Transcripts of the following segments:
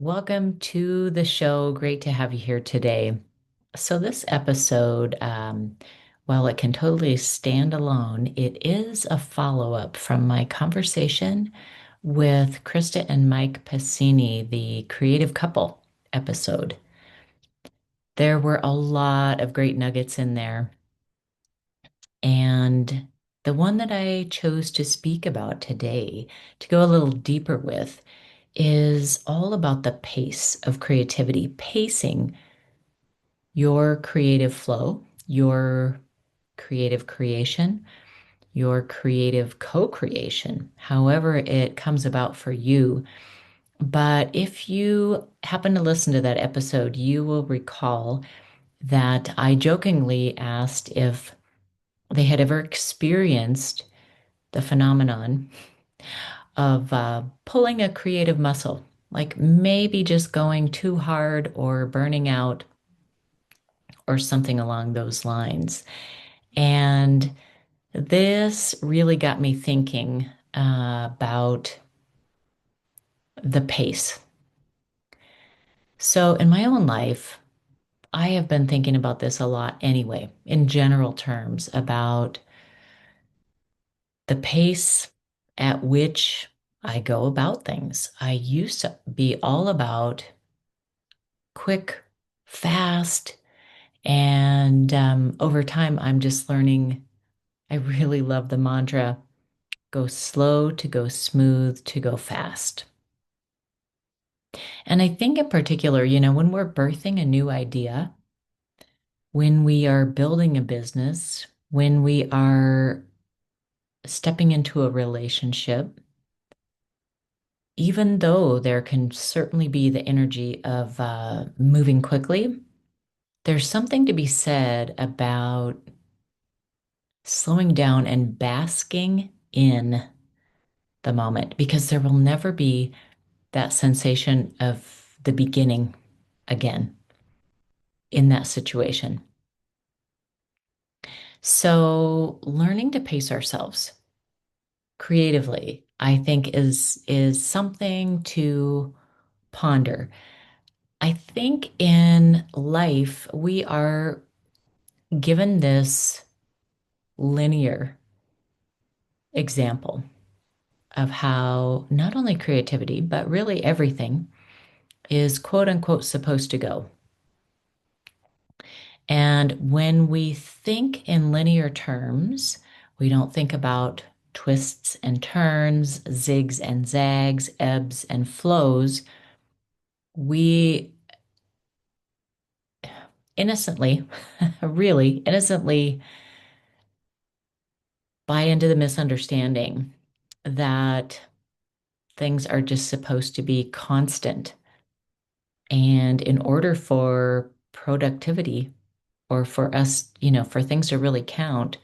Welcome to the show. Great to have you here today. So, this episode, while it can totally stand alone, it is a follow-up from my conversation with Krista and Mike Passini, the creative couple episode. There were a lot of great nuggets in there. And the one that I chose to speak about today, to go a little deeper with, is all about the pace of creativity, pacing your creative flow, your creative creation, your creative co-creation, however it comes about for you. But if you happen to listen to that episode, you will recall that I jokingly asked if they had ever experienced the phenomenon of pulling a creative muscle, like maybe just going too hard or burning out or something along those lines. And this really got me thinking about the pace. So, in my own life, I have been thinking about this a lot anyway, in general terms, about the pace at which I go about things. I used to be all about quick, fast, and over time, I'm just learning. I really love the mantra go slow to go smooth to go fast. And I think in particular, when we're birthing a new idea, when we are building a business, when we are stepping into a relationship, even though there can certainly be the energy of moving quickly, there's something to be said about slowing down and basking in the moment because there will never be that sensation of the beginning again in that situation. So learning to pace ourselves creatively, I think is something to ponder. I think in life we are given this linear example of how not only creativity, but really everything is quote unquote supposed to go. And when we think in linear terms, we don't think about twists and turns, zigs and zags, ebbs and flows. We innocently, really innocently buy into the misunderstanding that things are just supposed to be constant. And in order for productivity or for us, for things to really count,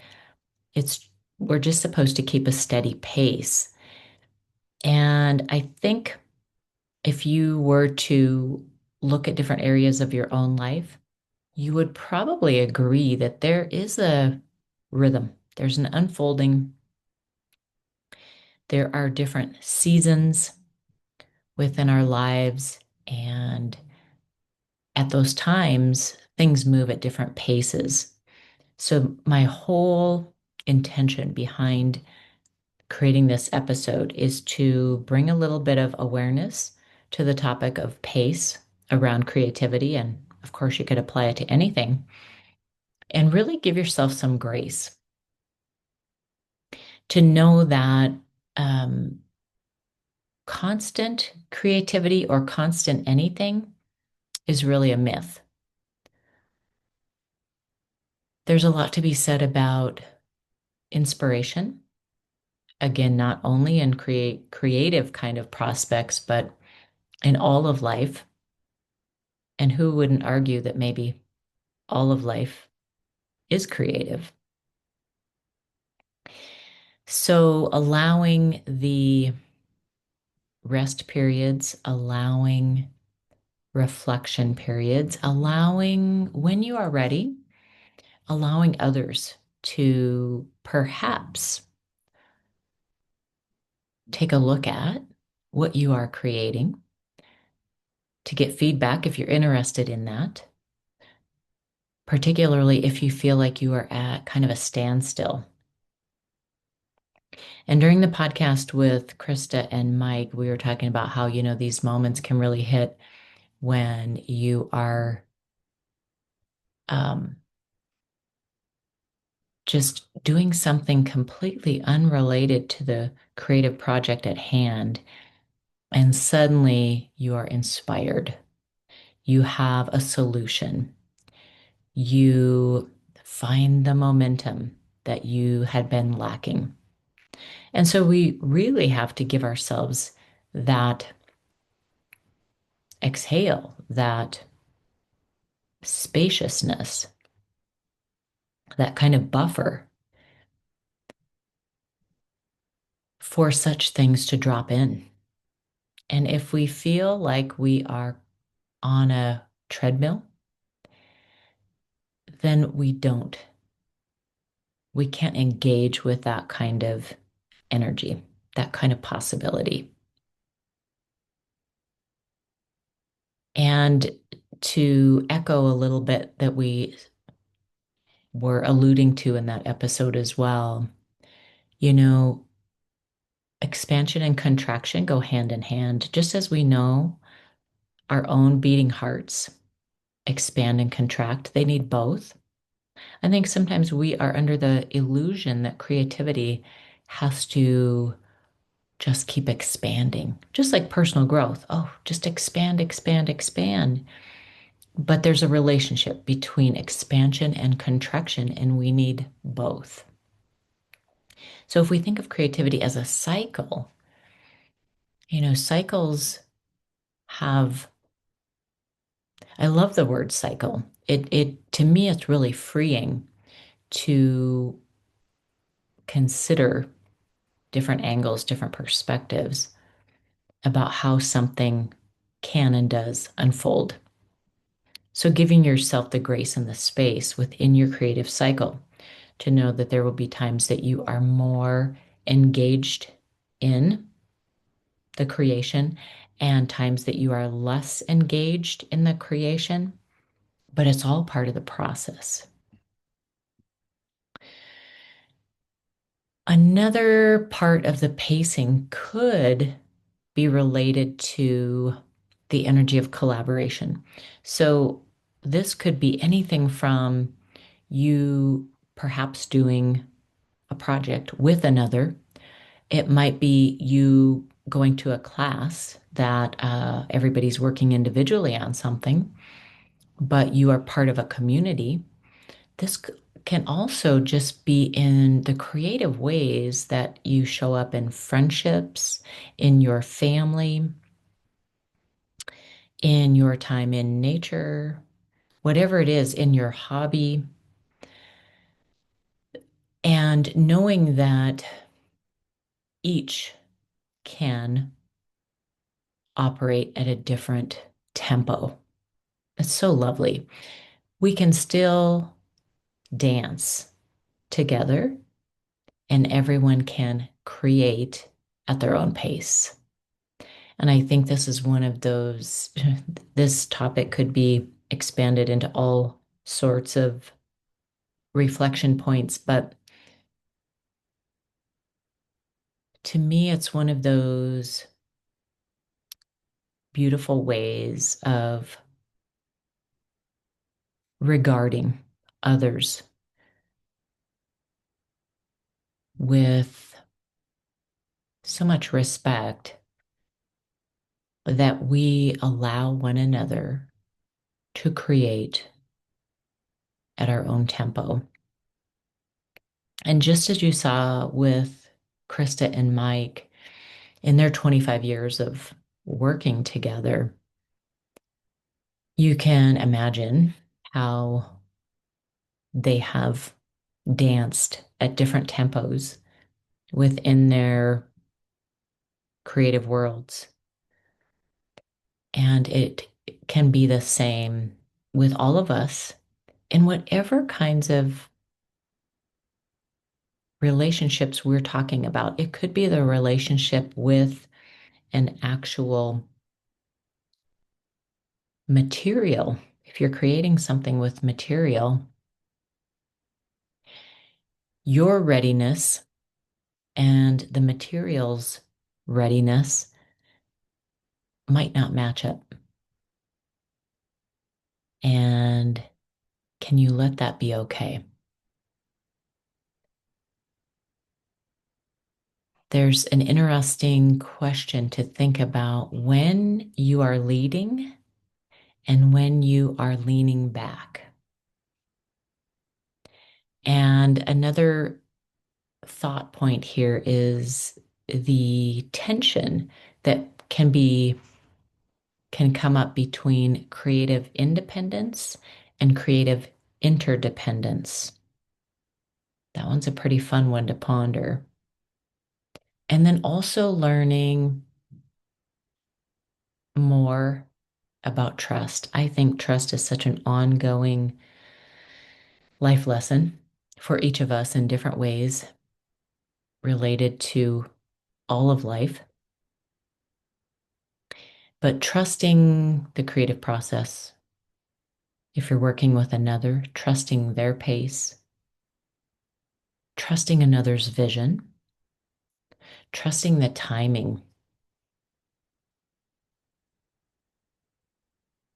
it's we're just supposed to keep a steady pace. And I think if you were to look at different areas of your own life, you would probably agree that there is a rhythm. There's an unfolding. There are different seasons within our lives. And at those times, things move at different paces. So, my whole intention behind creating this episode is to bring a little bit of awareness to the topic of pace around creativity. And of course, you could apply it to anything and really give yourself some grace to know that um, constant creativity or constant anything is really a myth. There's a lot to be said about inspiration. Again, not only in creative kind of prospects, but in all of life. And who wouldn't argue that maybe all of life is creative? So allowing the rest periods, allowing reflection periods, allowing when you are ready, allowing others to perhaps take a look at what you are creating to get feedback if you're interested in that, particularly if you feel like you are at kind of a standstill. And during the podcast with Krista and Mike, we were talking about how, these moments can really hit when you are um, just doing something completely unrelated to the creative project at hand. And suddenly you are inspired. You have a solution. You find the momentum that you had been lacking. And so we really have to give ourselves that exhale, that spaciousness, that kind of buffer for such things to drop in. And if we feel like we are on a treadmill, then we don't. We can't engage with that kind of energy, that kind of possibility. And to echo a little bit that we were alluding to in that episode as well, you know, expansion and contraction go hand in hand. Just as we know our own beating hearts expand and contract, they need both. I think sometimes we are under the illusion that creativity has to just keep expanding, just like personal growth. Oh, just expand, expand, expand. But there's a relationship between expansion and contraction, and we need both. So if we think of creativity as a cycle, cycles have, I love the word cycle. It to me, it's really freeing to consider different angles, different perspectives about how something can and does unfold. So giving yourself the grace and the space within your creative cycle to know that there will be times that you are more engaged in the creation and times that you are less engaged in the creation, but it's all part of the process. Another part of the pacing could be related to the energy of collaboration. So this could be anything from you perhaps doing a project with another. It might be you going to a class that everybody's working individually on something, but you are part of a community. This can also just be in the creative ways that you show up in friendships, in your family, in your time in nature, whatever it is, in your hobby. And knowing that each can operate at a different tempo. It's so lovely. We can still dance together, and everyone can create at their own pace. And I think this is one of those, this topic could be expanded into all sorts of reflection points, but to me, it's one of those beautiful ways of regarding others with so much respect that we allow one another to create at our own tempo. And just as you saw with Krista and Mike in their 25 years of working together, you can imagine how they have danced at different tempos within their creative worlds. And it can be the same with all of us in whatever kinds of relationships we're talking about. It could be the relationship with an actual material, if you're creating something with material, your readiness and the material's readiness might not match up. And can you let that be okay? There's an interesting question to think about when you are leading and when you are leaning back. And another thought point here is the tension that can come up between creative independence and creative interdependence. That one's a pretty fun one to ponder. And then also learning more about trust. I think trust is such an ongoing life lesson for each of us in different ways related to all of life. But trusting the creative process, if you're working with another, trusting their pace, trusting another's vision, trusting the timing,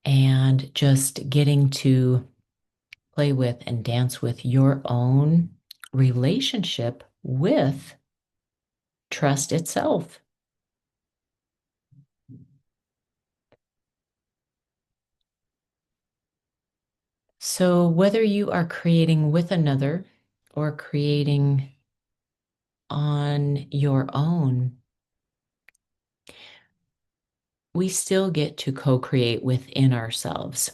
and just getting to play with and dance with your own relationship with trust itself. So, whether you are creating with another or creating on your own, we still get to co create within ourselves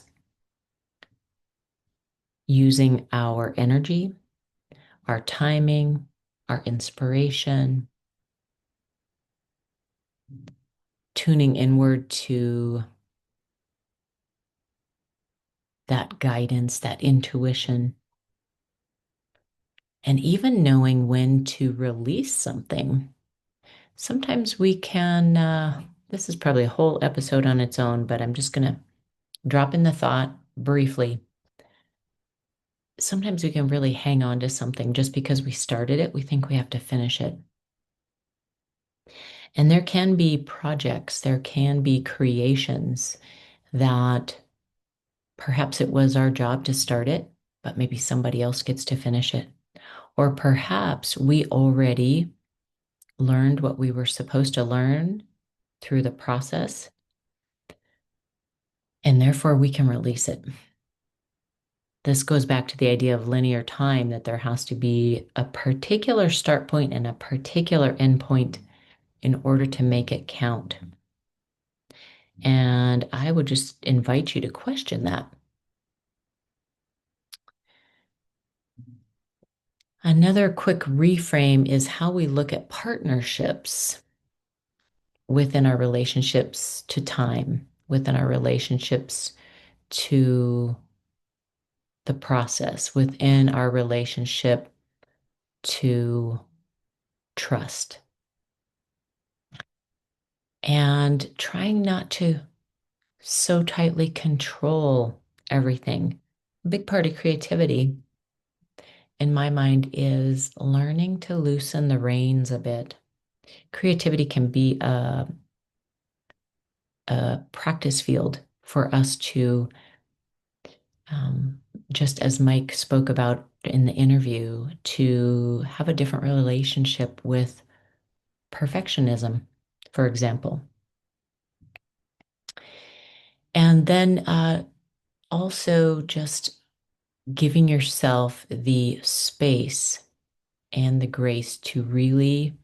using our energy, our timing, our inspiration, tuning inward to that guidance, that intuition, and even knowing when to release something. Sometimes we can, this is probably a whole episode on its own, but I'm just going to drop in the thought briefly. Sometimes we can really hang on to something just because we started it, we think we have to finish it. And there can be projects, there can be creations that perhaps it was our job to start it, but maybe somebody else gets to finish it. Or perhaps we already learned what we were supposed to learn through the process, and therefore we can release it. This goes back to the idea of linear time, that there has to be a particular start point and a particular end point in order to make it count. And I would just invite you to question that. Another quick reframe is how we look at partnerships within our relationships to time, within our relationships to the process, within our relationship to trust. And trying not to so tightly control everything. A big part of creativity, in my mind, is learning to loosen the reins a bit. Creativity can be a practice field for us to, just as Mike spoke about in the interview, to have a different relationship with perfectionism, for example. And then also just giving yourself the space and the grace to really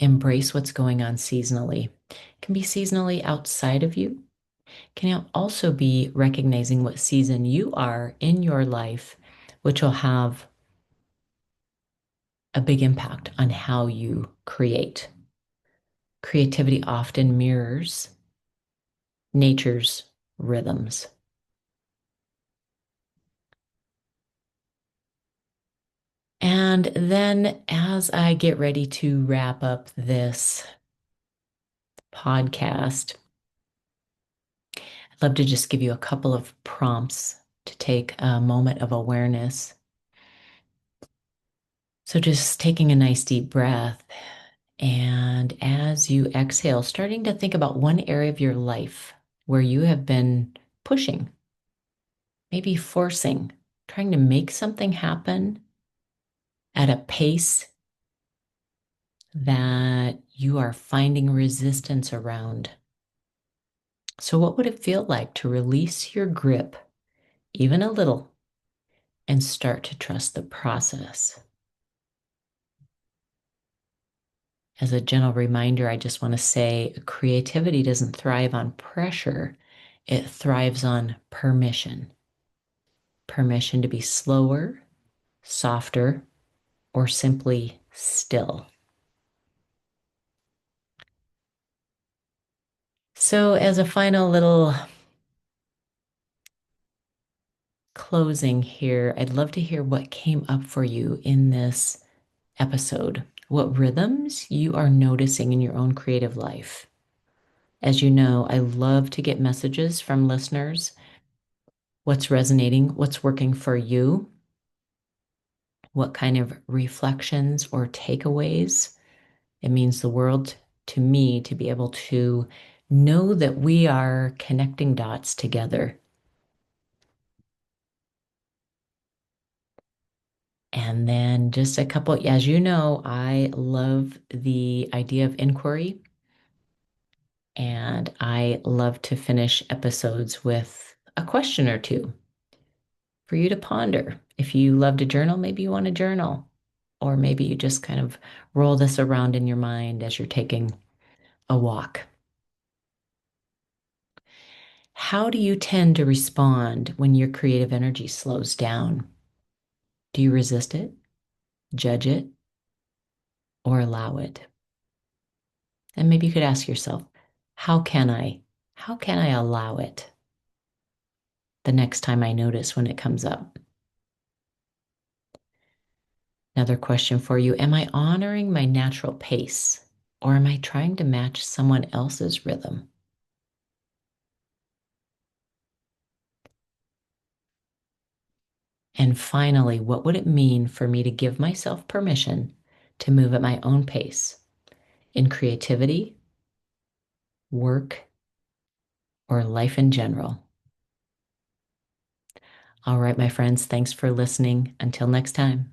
embrace what's going on seasonally. It can be seasonally outside of you. It can also be recognizing what season you are in your life, which will have a big impact on how you create. Creativity often mirrors nature's rhythms. And then as I get ready to wrap up this podcast, I'd love to just give you a couple of prompts to take a moment of awareness. So, just taking a nice deep breath. And as you exhale, starting to think about one area of your life where you have been pushing, maybe forcing, trying to make something happen at a pace that you are finding resistance around. So, what would it feel like to release your grip, even a little, and start to trust the process? As a gentle reminder, I just want to say creativity doesn't thrive on pressure, it thrives on permission. Permission to be slower, softer, or simply still. So, as a final little closing here, I'd love to hear what came up for you in this episode, what rhythms you are noticing in your own creative life. As you know, I love to get messages from listeners. What's resonating? What's working for you? What kind of reflections or takeaways? It means the world to me to be able to know that we are connecting dots together. And then just a couple, as you know, I love the idea of inquiry, and I love to finish episodes with a question or two for you to ponder. If you love to journal, maybe you want to journal, or maybe you just kind of roll this around in your mind as you're taking a walk. How do you tend to respond when your creative energy slows down? Do you resist it, judge it, or allow it? And maybe you could ask yourself, how can I, how can I allow it the next time I notice when it comes up? Another question for you, am I honoring my natural pace, or am I trying to match someone else's rhythm? And finally, what would it mean for me to give myself permission to move at my own pace in creativity, work, or life in general? All right, my friends, thanks for listening. Until next time.